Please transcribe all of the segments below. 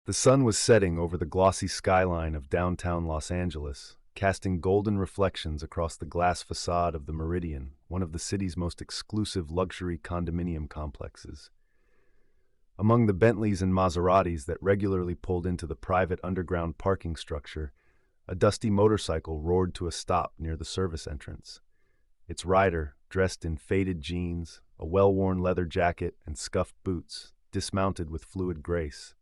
The sun was setting over the glossy skyline of downtown Los Angeles, casting golden reflections across the glass facade of the Meridian, one of the city's most exclusive luxury condominium complexes. Among the Bentleys and Maseratis that regularly pulled into the private underground parking structure, a dusty motorcycle roared to a stop near the service entrance. Its rider, dressed in faded jeans, a well-worn leather jacket, and scuffed boots, dismounted with fluid grace.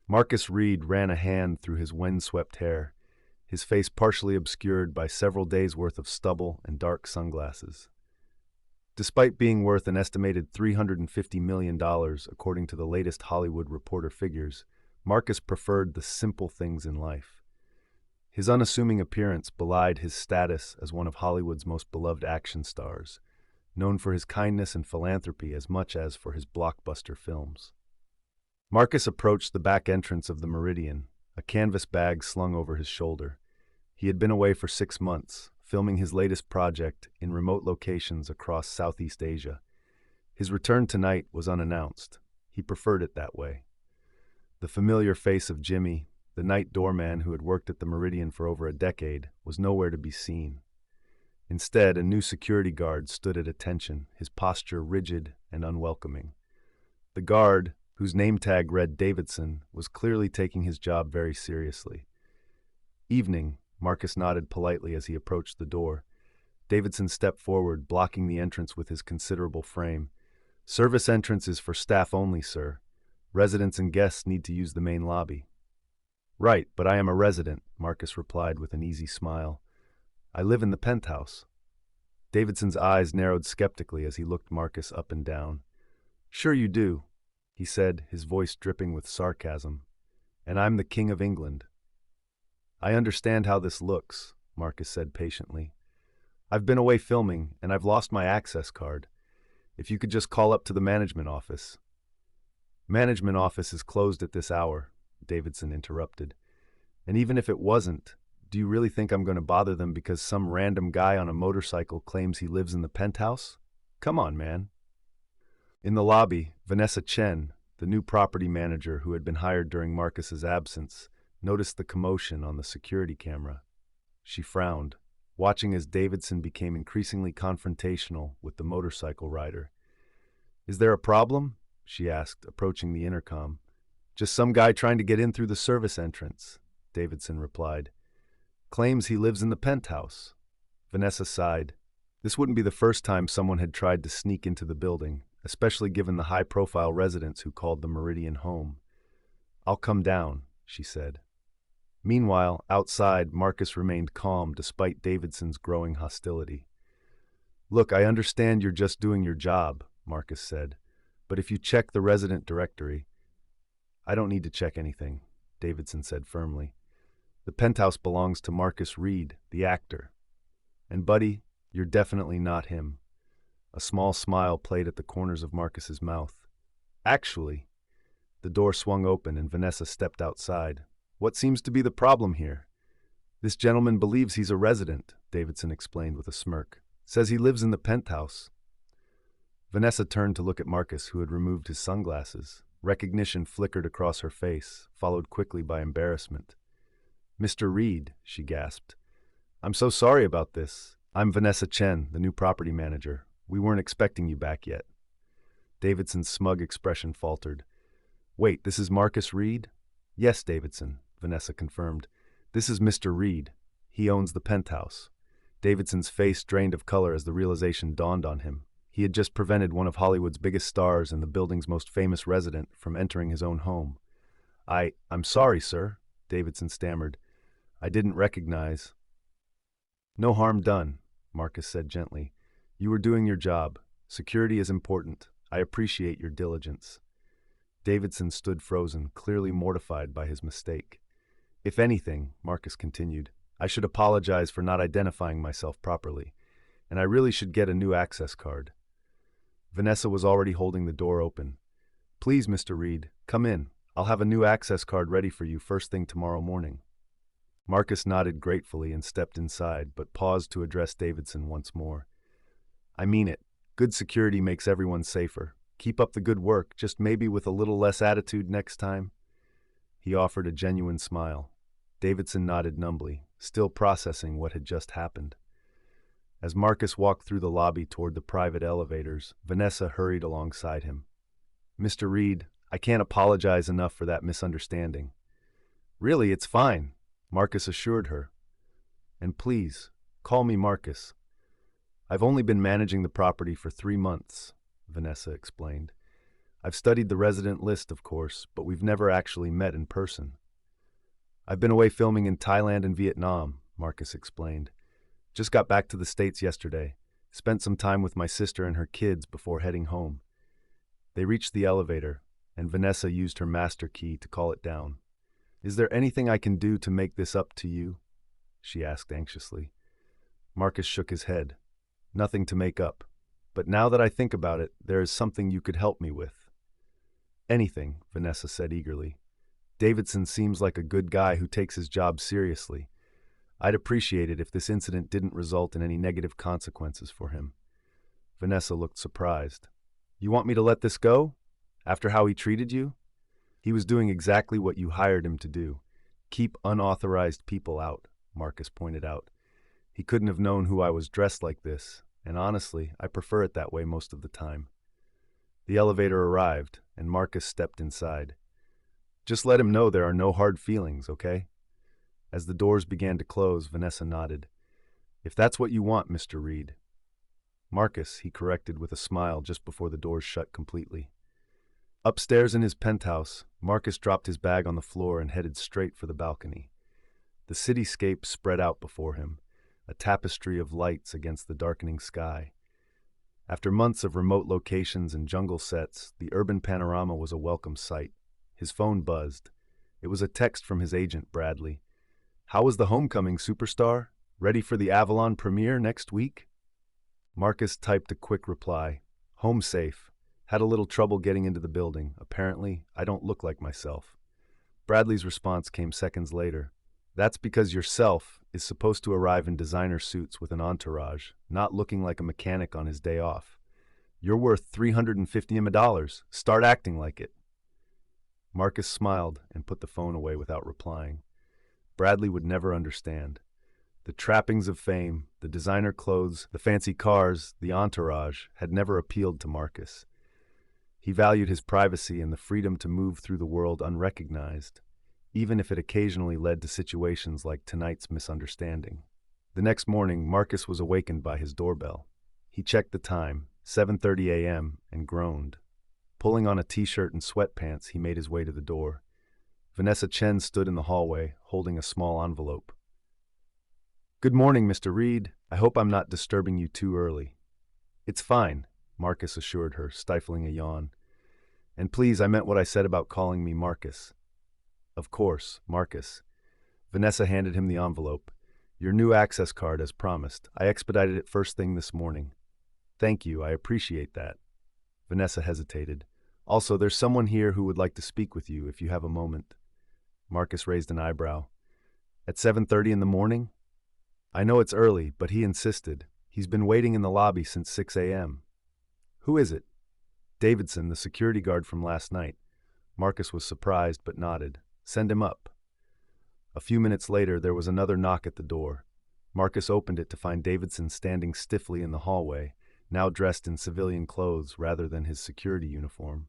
Marcus Reed ran a hand through his windswept hair, his face partially obscured by several days' worth of stubble and dark sunglasses. Despite being worth an estimated $350 million, according to the latest Hollywood Reporter figures, Marcus preferred the simple things in life. His unassuming appearance belied his status as one of Hollywood's most beloved action stars, known for his kindness and philanthropy as much as for his blockbuster films. Marcus approached the back entrance of the Meridian, a canvas bag slung over his shoulder. He had been away for 6 months, filming his latest project in remote locations across Southeast Asia. His return tonight was unannounced. He preferred it that way. The familiar face of Jimmy, the night doorman who had worked at the Meridian for over a decade, was nowhere to be seen. Instead, a new security guard stood at attention, his posture rigid and unwelcoming. The guard, whose name tag read Davidson, was clearly taking his job very seriously. "Evening," Marcus nodded politely as he approached the door. Davidson stepped forward, blocking the entrance with his considerable frame. "Service entrance is for staff only, sir. Residents and guests need to use the main lobby." "Right, but I am a resident," Marcus replied with an easy smile. "I live in the penthouse." Davidson's eyes narrowed skeptically as he looked Marcus up and down. "Sure you do," he said, his voice dripping with sarcasm. "And I'm the King of England." "I understand how this looks," Marcus said patiently. "I've been away filming, and I've lost my access card. If you could just call up to the management office." "Management office is closed at this hour," Davidson interrupted. "And even if it wasn't, do you really think I'm going to bother them because some random guy on a motorcycle claims he lives in the penthouse? Come on, man." In the lobby, Vanessa Chen, the new property manager who had been hired during Marcus's absence, noticed the commotion on the security camera. She frowned, watching as Davidson became increasingly confrontational with the motorcycle rider. "Is there a problem?" she asked, approaching the intercom. "Just some guy trying to get in through the service entrance," Davidson replied. "Claims he lives in the penthouse." Vanessa sighed. This wouldn't be the first time someone had tried to sneak into the building, especially given the high-profile residents who called the Meridian home. "I'll come down," she said. Meanwhile, outside, Marcus remained calm despite Davidson's growing hostility. "Look, I understand you're just doing your job," Marcus said, "but if you check the resident directory—" "I don't need to check anything," Davidson said firmly. "The penthouse belongs to Marcus Reed, the actor. And buddy, you're definitely not him." A small smile played at the corners of Marcus's mouth. "Actually—" The door swung open and Vanessa stepped outside. "What seems to be the problem here?" "This gentleman believes he's a resident," Davidson explained with a smirk. "Says he lives in the penthouse." Vanessa turned to look at Marcus, who had removed his sunglasses. Recognition flickered across her face, followed quickly by embarrassment. "Mr. Reed," she gasped. "I'm so sorry about this. I'm Vanessa Chen, the new property manager. We weren't expecting you back yet." Davidson's smug expression faltered. "Wait, this is Marcus Reed?" "Yes, Davidson," Vanessa confirmed. "This is Mr. Reed. He owns the penthouse." Davidson's face drained of color as the realization dawned on him. He had just prevented one of Hollywood's biggest stars and the building's most famous resident from entering his own home. I'm sorry, sir," Davidson stammered. "I didn't recognize—" "No harm done," Marcus said gently. "You were doing your job. Security is important. I appreciate your diligence." Davidson stood frozen, clearly mortified by his mistake. "If anything," Marcus continued, "I should apologize for not identifying myself properly, and I really should get a new access card." Vanessa was already holding the door open. "Please, Mr. Reed, come in. I'll have a new access card ready for you first thing tomorrow morning." Marcus nodded gratefully and stepped inside, but paused to address Davidson once more. "I mean it. Good security makes everyone safer. Keep up the good work, just maybe with a little less attitude next time." He offered a genuine smile. Davidson nodded numbly, still processing what had just happened. As Marcus walked through the lobby toward the private elevators, Vanessa hurried alongside him. "Mr. Reed, I can't apologize enough for that misunderstanding." "Really, it's fine," Marcus assured her. "And please, call me Marcus." "I've only been managing the property for 3 months," Vanessa explained. "I've studied the resident list, of course, but we've never actually met in person." "I've been away filming in Thailand and Vietnam," Marcus explained. "Just got back to the States yesterday. Spent some time with my sister and her kids before heading home." They reached the elevator, and Vanessa used her master key to call it down. "Is there anything I can do to make this up to you?" she asked anxiously. Marcus shook his head. "Nothing to make up. But now that I think about it, there is something you could help me with." "Anything," Vanessa said eagerly. "Davidson seems like a good guy who takes his job seriously. I'd appreciate it if this incident didn't result in any negative consequences for him." Vanessa looked surprised. "You want me to let this go? After how he treated you?" "He was doing exactly what you hired him to do. Keep unauthorized people out," Marcus pointed out. "He couldn't have known who I was dressed like this, and honestly, I prefer it that way most of the time." The elevator arrived, and Marcus stepped inside. "Just let him know there are no hard feelings, okay?" As the doors began to close, Vanessa nodded. "If that's what you want, Mr. Reed." "Marcus," he corrected with a smile just before the doors shut completely. Upstairs in his penthouse, Marcus dropped his bag on the floor and headed straight for the balcony. The cityscape spread out before him, a tapestry of lights against the darkening sky. After months of remote locations and jungle sets, the urban panorama was a welcome sight. His phone buzzed. It was a text from his agent, Bradley. "How was the homecoming, superstar? Ready for the Avalon premiere next week?" Marcus typed a quick reply. "Home safe. Had a little trouble getting into the building. Apparently, I don't look like myself." Bradley's response came seconds later. "That's because yourself is supposed to arrive in designer suits with an entourage, not looking like a mechanic on his day off. You're worth $350 million. Start acting like it." Marcus smiled and put the phone away without replying. Bradley would never understand. The trappings of fame, the designer clothes, the fancy cars, the entourage had never appealed to Marcus. He valued his privacy and the freedom to move through the world unrecognized, even if it occasionally led to situations like tonight's misunderstanding. The next morning, Marcus was awakened by his doorbell. He checked the time, 7:30 a.m., and groaned. Pulling on a t-shirt and sweatpants, he made his way to the door. Vanessa Chen stood in the hallway, holding a small envelope. "Good morning, Mr. Reed. I hope I'm not disturbing you too early." "It's fine," Marcus assured her, stifling a yawn. "And please, I meant what I said about calling me Marcus." "Of course, Marcus." Vanessa handed him the envelope. "Your new access card, as promised. I expedited it first thing this morning." "Thank you, I appreciate that." Vanessa hesitated. "Also, there's someone here who would like to speak with you if you have a moment." Marcus raised an eyebrow. "At 7:30 in the morning?" "I know it's early, but he insisted. He's been waiting in the lobby since 6 a.m. "Who is it?" "Davidson, the security guard from last night." Marcus was surprised but nodded. "Send him up." A few minutes later, there was another knock at the door. Marcus opened it to find Davidson standing stiffly in the hallway, now dressed in civilian clothes rather than his security uniform.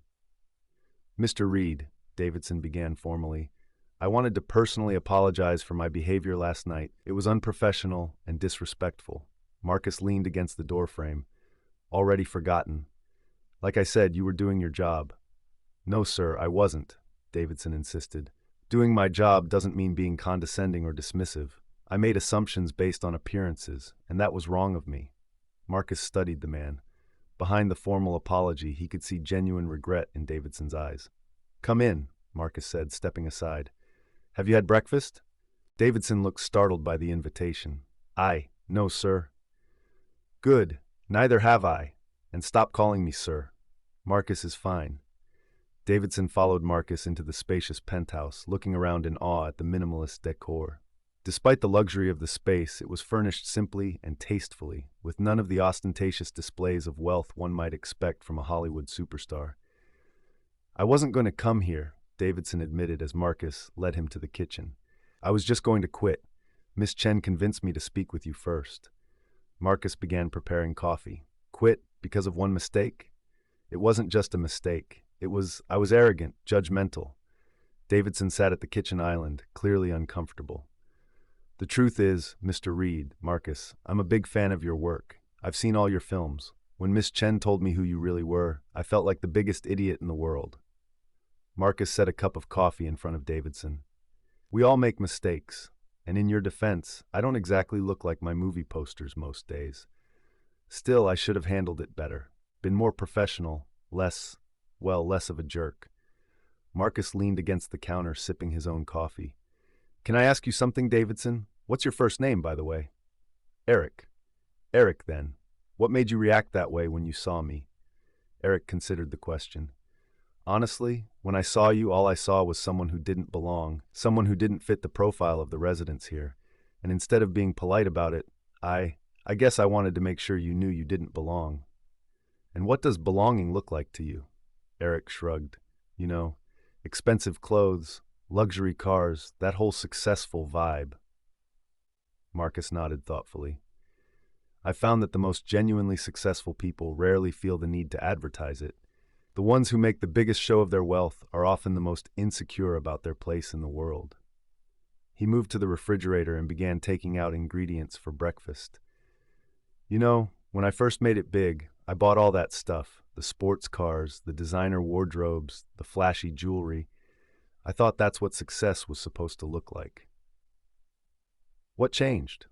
"Mr. Reed," Davidson began formally, "I wanted to personally apologize for my behavior last night. It was unprofessional and disrespectful." Marcus leaned against the doorframe. "Already forgotten. Like I said, you were doing your job." "No, sir, I wasn't," Davidson insisted. "Doing my job doesn't mean being condescending or dismissive. I made assumptions based on appearances, and that was wrong of me." Marcus studied the man. Behind the formal apology, he could see genuine regret in Davidson's eyes. "Come in," Marcus said, stepping aside. "Have you had breakfast?" Davidson looked startled by the invitation. "No, sir." "Good. Neither have I. And stop calling me sir. Marcus is fine." Davidson followed Marcus into the spacious penthouse, looking around in awe at the minimalist decor. Despite the luxury of the space, it was furnished simply and tastefully, with none of the ostentatious displays of wealth one might expect from a Hollywood superstar. "I wasn't going to come here," Davidson admitted as Marcus led him to the kitchen. I was just going to quit. Miss Chen convinced me to speak with you first. Marcus began preparing coffee. Quit because of one mistake? It wasn't just a mistake. I was arrogant, judgmental. Davidson sat at the kitchen island, clearly uncomfortable. The truth is, Mr. Reed, Marcus, I'm a big fan of your work. I've seen all your films. When Miss Chen told me who you really were, I felt like the biggest idiot in the world. Marcus set a cup of coffee in front of Davidson. We all make mistakes, and in your defense, I don't exactly look like my movie posters most days. Still, I should have handled it better, been more professional, less of a jerk. Marcus leaned against the counter, sipping his own coffee. Can I ask you something, Davidson? What's your first name, by the way? Eric. Eric, then. What made you react that way when you saw me? Eric considered the question. Honestly, when I saw you, all I saw was someone who didn't belong, someone who didn't fit the profile of the residents here. And instead of being polite about it, I guess I wanted to make sure you knew you didn't belong. And what does belonging look like to you? Eric shrugged. You know, expensive clothes, luxury cars, that whole successful vibe. Marcus nodded thoughtfully. I found that the most genuinely successful people rarely feel the need to advertise it. The ones who make the biggest show of their wealth are often the most insecure about their place in the world. He moved to the refrigerator and began taking out ingredients for breakfast. You know, when I first made it big, I bought all that stuff, the sports cars, the designer wardrobes, the flashy jewelry. I thought that's what success was supposed to look like. What changed?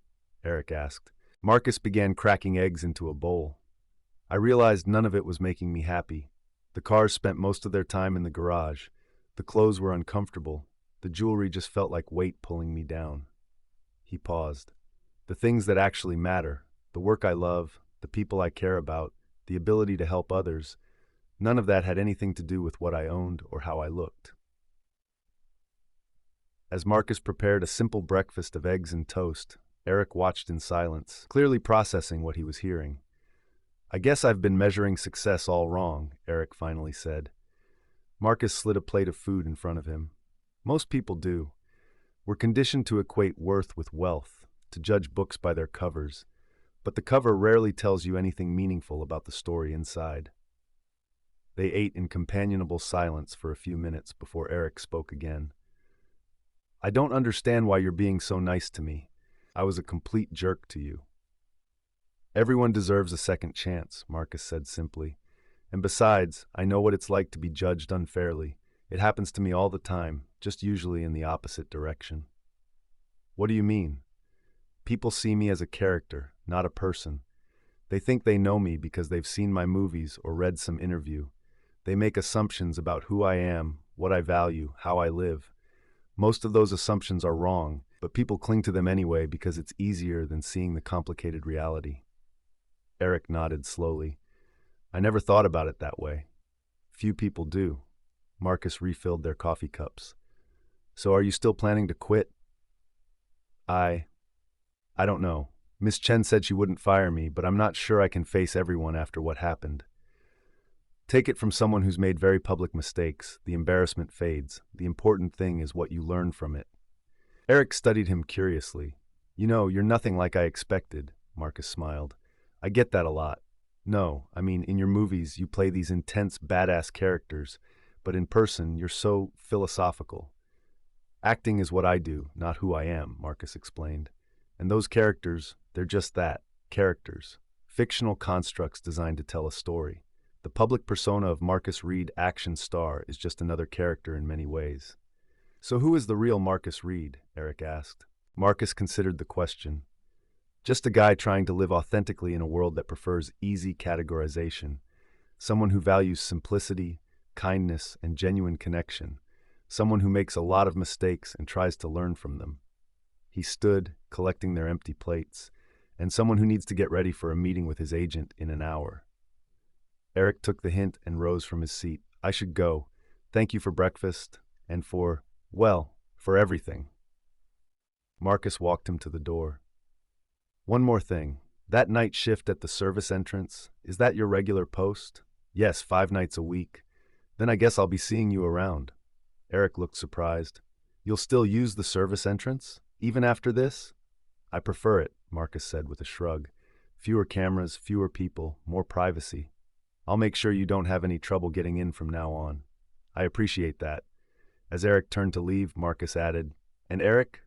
Eric asked. Marcus began cracking eggs into a bowl. I realized none of it was making me happy. The cars spent most of their time in the garage. The clothes were uncomfortable. The jewelry just felt like weight pulling me down. He paused. The things that actually matter, the work I love, the people I care about, the ability to help others, none of that had anything to do with what I owned or how I looked. As Marcus prepared a simple breakfast of eggs and toast, Eric watched in silence, clearly processing what he was hearing. I guess I've been measuring success all wrong, Eric finally said. Marcus slid a plate of food in front of him. Most people do. We're conditioned to equate worth with wealth, to judge books by their covers, but the cover rarely tells you anything meaningful about the story inside. They ate in companionable silence for a few minutes before Eric spoke again. I don't understand why you're being so nice to me. I was a complete jerk to you. Everyone deserves a second chance, Marcus said simply. And besides, I know what it's like to be judged unfairly. It happens to me all the time, just usually in the opposite direction. What do you mean? People see me as a character, not a person. They think they know me because they've seen my movies or read some interview. They make assumptions about who I am, what I value, how I live. Most of those assumptions are wrong, but people cling to them anyway because it's easier than seeing the complicated reality. Eric nodded slowly. I never thought about it that way. Few people do. Marcus refilled their coffee cups. So are you still planning to quit? I don't know. Miss Chen said she wouldn't fire me, but I'm not sure I can face everyone after what happened. Take it from someone who's made very public mistakes. The embarrassment fades. The important thing is what you learn from it. Eric studied him curiously. You know, you're nothing like I expected, Marcus smiled. I get that a lot. No, I mean, in your movies, you play these intense, badass characters, but in person, you're so philosophical. Acting is what I do, not who I am, Marcus explained. And those characters, they're just that, characters. Fictional constructs designed to tell a story. The public persona of Marcus Reed, action star, is just another character in many ways. So who is the real Marcus Reed? Eric asked. Marcus considered the question. Just a guy trying to live authentically in a world that prefers easy categorization. Someone who values simplicity, kindness, and genuine connection. Someone who makes a lot of mistakes and tries to learn from them. He stood, collecting their empty plates, and someone who needs to get ready for a meeting with his agent in an hour. Eric took the hint and rose from his seat. I should go. Thank you for breakfast, and for everything. Marcus walked him to the door. One more thing. That night shift at the service entrance, is that your regular post? Yes, 5 nights a week. Then I guess I'll be seeing you around. Eric looked surprised. You'll still use the service entrance, even after this? I prefer it, Marcus said with a shrug. Fewer cameras, fewer people, more privacy. I'll make sure you don't have any trouble getting in from now on. I appreciate that. As Eric turned to leave, Marcus added, And Eric,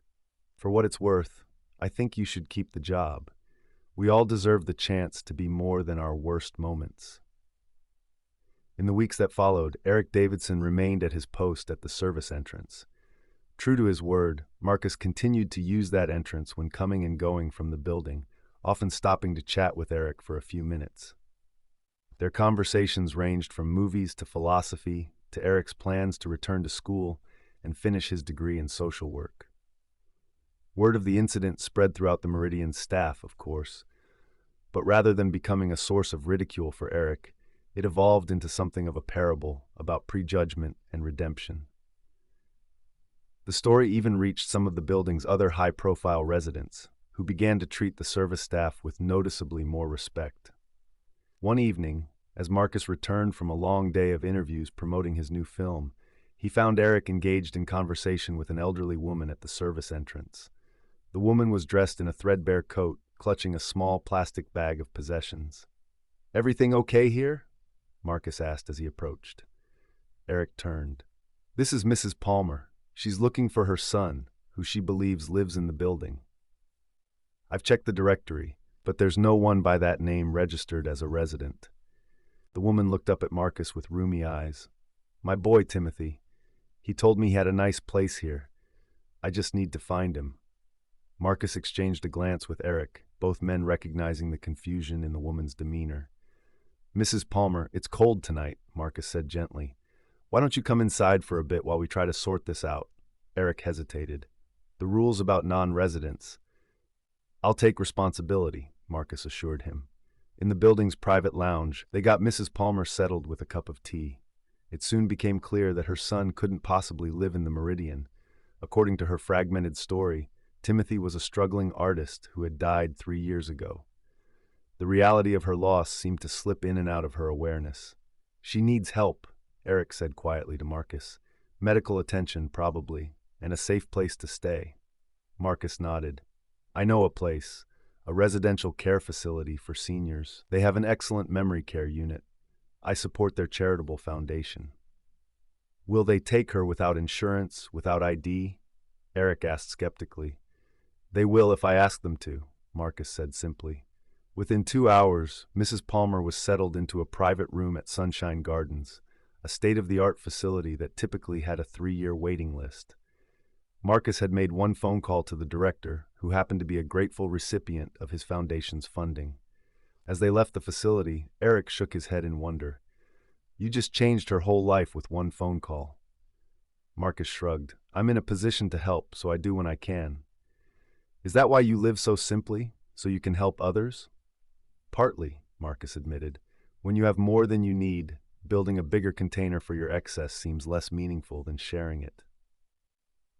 for what it's worth, I think you should keep the job. We all deserve the chance to be more than our worst moments. In the weeks that followed, Eric Davidson remained at his post at the service entrance. True to his word, Marcus continued to use that entrance when coming and going from the building, often stopping to chat with Eric for a few minutes. Their conversations ranged from movies to philosophy to Eric's plans to return to school and finish his degree in social work. Word of the incident spread throughout the Meridian's staff, of course, but rather than becoming a source of ridicule for Eric, it evolved into something of a parable about prejudgment and redemption. The story even reached some of the building's other high-profile residents, who began to treat the service staff with noticeably more respect. One evening, as Marcus returned from a long day of interviews promoting his new film, he found Eric engaged in conversation with an elderly woman at the service entrance. The woman was dressed in a threadbare coat, clutching a small plastic bag of possessions. "Everything okay here?" Marcus asked as he approached. Eric turned. "This is Mrs. Palmer. She's looking for her son, who she believes lives in the building. I've checked the directory, but there's no one by that name registered as a resident." The woman looked up at Marcus with rheumy eyes. "My boy, Timothy. He told me he had a nice place here. I just need to find him." Marcus exchanged a glance with Eric, both men recognizing the confusion in the woman's demeanor. "Mrs. Palmer, it's cold tonight," Marcus said gently. "Why don't you come inside for a bit while we try to sort this out?" Eric hesitated. "The rules about non-residents." "I'll take responsibility," Marcus assured him. In the building's private lounge, they got Mrs. Palmer settled with a cup of tea. It soon became clear that her son couldn't possibly live in the Meridian. According to her fragmented story, Timothy was a struggling artist who had died 3 years ago. The reality of her loss seemed to slip in and out of her awareness. "She needs help," Eric said quietly to Marcus. "Medical attention, probably, and a safe place to stay." Marcus nodded. "I know a place, a residential care facility for seniors. They have an excellent memory care unit. I support their charitable foundation." "Will they take her without insurance, without ID?" Eric asked skeptically. "They will if I ask them to," Marcus said simply. Within 2 hours, Mrs. Palmer was settled into a private room at Sunshine Gardens, a state-of-the-art facility that typically had a 3-year waiting list. Marcus had made one phone call to the director, who happened to be a grateful recipient of his foundation's funding. As they left the facility, Eric shook his head in wonder. "You just changed her whole life with one phone call." Marcus shrugged. "I'm in a position to help, so I do when I can." "Is that why you live so simply, so you can help others?" "Partly," Marcus admitted. "When you have more than you need, building a bigger container for your excess seems less meaningful than sharing it."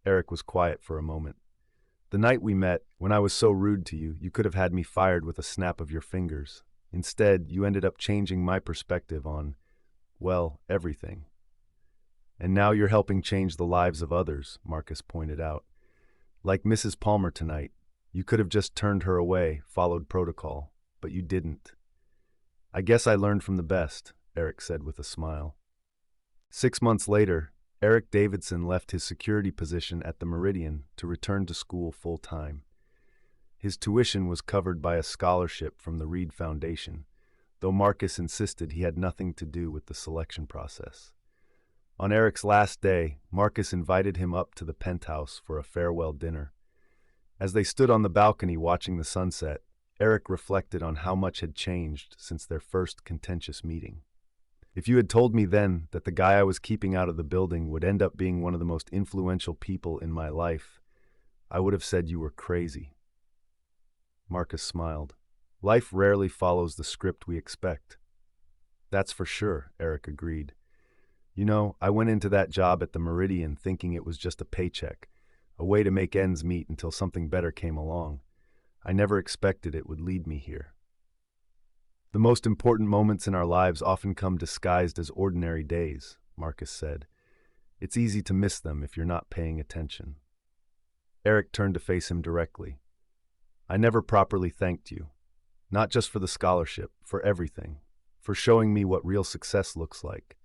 Eric was quiet for a moment. "The night we met, when I was so rude to you, you could have had me fired with a snap of your fingers. Instead, you ended up changing my perspective on, well, everything." "And now you're helping change the lives of others," Marcus pointed out. "Like Mrs. Palmer tonight, you could have just turned her away, followed protocol, but you didn't." "I guess I learned from the best," Eric said with a smile. 6 months later, Eric Davidson left his security position at the Meridian to return to school full-time. His tuition was covered by a scholarship from the Reed Foundation, though Marcus insisted he had nothing to do with the selection process. On Eric's last day, Marcus invited him up to the penthouse for a farewell dinner. As they stood on the balcony watching the sunset, Eric reflected on how much had changed since their first contentious meeting. "If you had told me then that the guy I was keeping out of the building would end up being one of the most influential people in my life, I would have said you were crazy." Marcus smiled. "Life rarely follows the script we expect." "That's for sure," Eric agreed. "You know, I went into that job at the Meridian thinking it was just a paycheck, a way to make ends meet until something better came along. I never expected it would lead me here." "The most important moments in our lives often come disguised as ordinary days," Marcus said. It's easy to miss them if you're not paying attention. Eric turned to face him directly. I never properly thanked you. Not just for the scholarship, for everything. For showing me what real success looks like.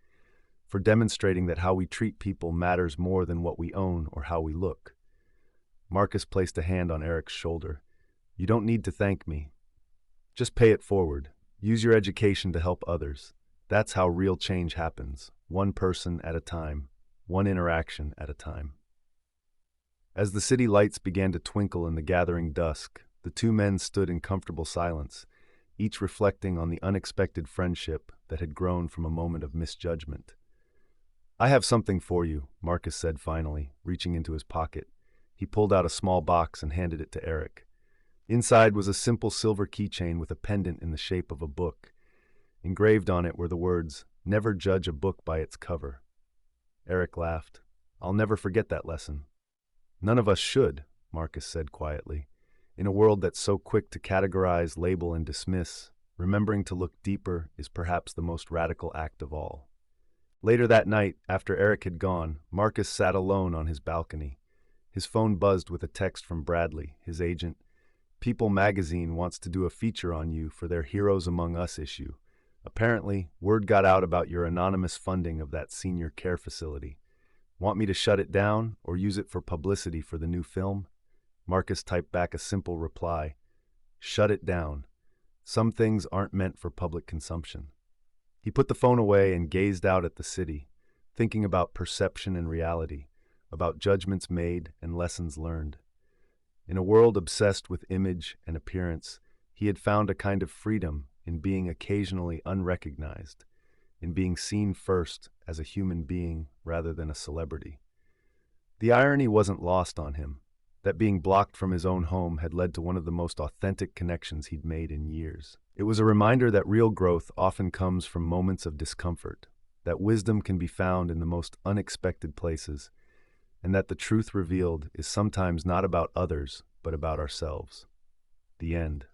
For demonstrating that how we treat people matters more than what we own or how we look. Marcus placed a hand on Eric's shoulder. You don't need to thank me. Just pay it forward. Use your education to help others. That's how real change happens, one person at a time, one interaction at a time. As the city lights began to twinkle in the gathering dusk, the two men stood in comfortable silence, each reflecting on the unexpected friendship that had grown from a moment of misjudgment. I have something for you, Marcus said finally, reaching into his pocket. He pulled out a small box and handed it to Eric. Inside was a simple silver keychain with a pendant in the shape of a book. Engraved on it were the words, "Never judge a book by its cover." Eric laughed. I'll never forget that lesson. None of us should, Marcus said quietly. In a world that's so quick to categorize, label, and dismiss, remembering to look deeper is perhaps the most radical act of all. Later that night, after Eric had gone, Marcus sat alone on his balcony. His phone buzzed with a text from Bradley, his agent. People magazine wants to do a feature on you for their Heroes Among Us issue. Apparently, word got out about your anonymous funding of that senior care facility. Want me to shut it down or use it for publicity for the new film? Marcus typed back a simple reply. Shut it down. Some things aren't meant for public consumption. He put the phone away and gazed out at the city, thinking about perception and reality, about judgments made and lessons learned. In a world obsessed with image and appearance, he had found a kind of freedom in being occasionally unrecognized, in being seen first as a human being rather than a celebrity. The irony wasn't lost on him, that being blocked from his own home had led to one of the most authentic connections he'd made in years. It was a reminder that real growth often comes from moments of discomfort, that wisdom can be found in the most unexpected places, and that the truth revealed is sometimes not about others, but about ourselves. The end.